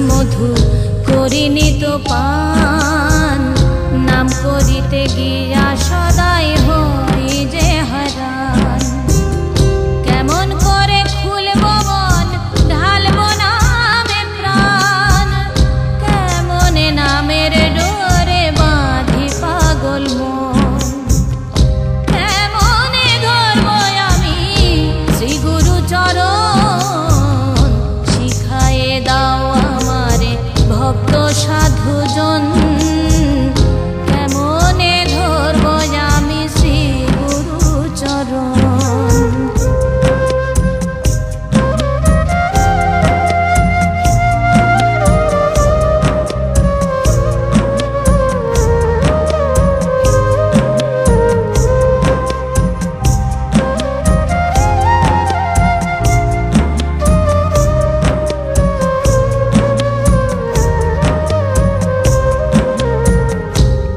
মধু করিনি তো পান, নাম করিতে গিয়া সদাই হই যে হারান। কেমন করে খুলব মন, ঢালব নামে প্রাণ, কেমনে নামের ডোরে বাঁধি পাগল মন। কেমনে ধরব আমি শ্রী গুরু চরণ, শিখায়ে দাও আমারে ভক্ত সাধুজন। কেমনে ধরব আমি শ্রী গুরু চরণ।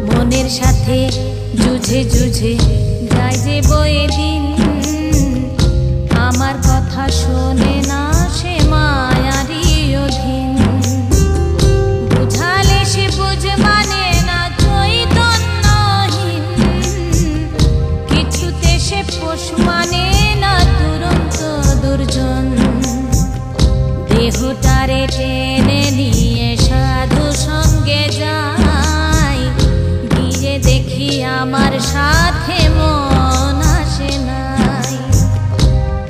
মনের সাথে যুঝে যুঝে যায় যে বয়ে দিন, আমার কথা শোনে না সে মায়ারি অধীন। বুঝালে সে বুঝ মানে না চৈতন্যহীন, কিছুতে সে পোষ মানে না দুরন্ত দুর্জন। দেহটারে টেনে নিয়ে সাধু সঙ্গে যায়, গিয়ে দেখি আমার সাথে মন আসে নাই।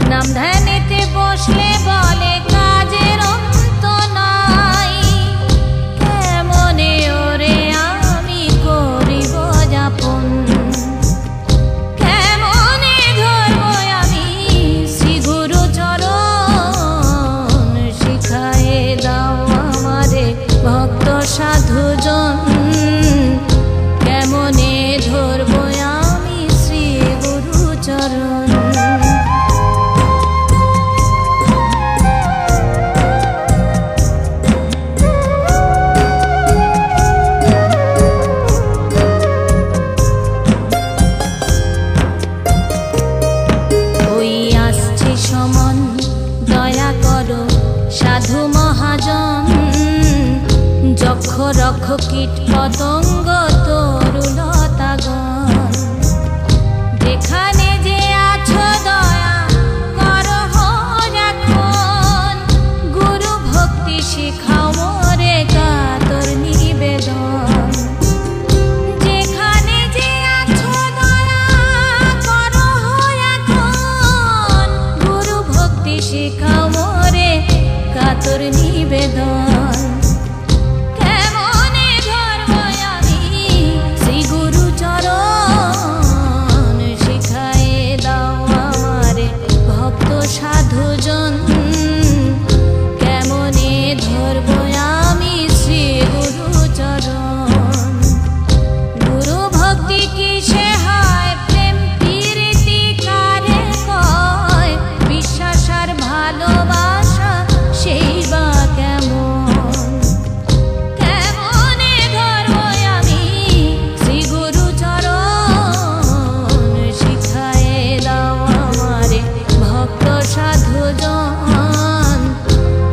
নাম ধ্যানেতে বসলে বলে কাজের অন্ত নাই, কেমনে ওরে আমি করিব যাপন। কেমনে ধরব আমি শ্রী গুরু চরণ, শিখায়ে দাও আমারে ভক্ত সাধুজন। কেমনে ধরব আমি শ্রী গুরু চরণ। ওই আসছে সমন, দয়া করো সাধু মহাজন। যক্ষ রক্ষ কীট পতঙ্গ তরুলতাগণ, যেখানে যে আছো দয়া করো এখন। গুরু ভক্তি শিখাও মোরে কাতর নিবেদন। যেখানে যে আছো দয়া করো এখন, গুরু ভক্তি শিখাও মোরে কাতর নিবেদন। কেমনে ধরব আমি শ্রী গুরু চরণ, শিখায়ে দাও আমারে ভক্ত সাধুজন। কেমনে ধরব আমি শ্রী গুরু চরণ। গুরু ভক্তি কিসে হয়, প্রেম প্রীতি কারে কয়, বিশ্বাস আর ভালোবাসা সেই বা কেমন। কেমনে ধরব আমি শ্রী গুরু চরণ, শিখায়ে দাও আমারে ভক্ত সাধুজন।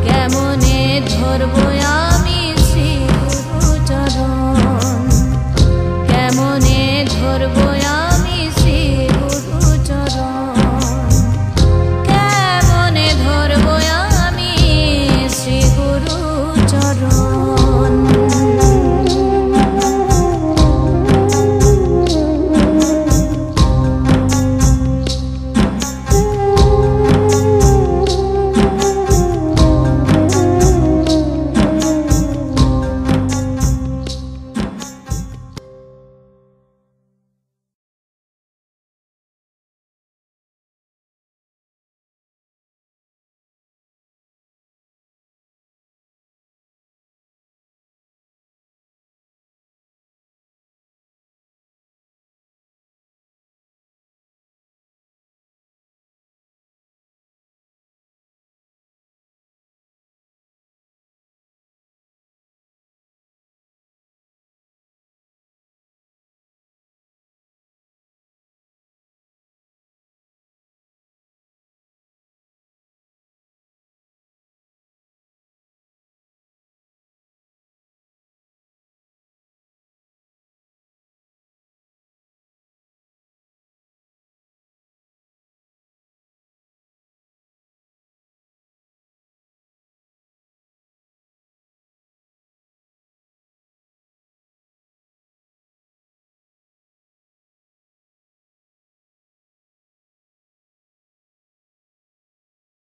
কেমনে ধরব আমি শ্রী গুরু চরণ, কেমনে ধরব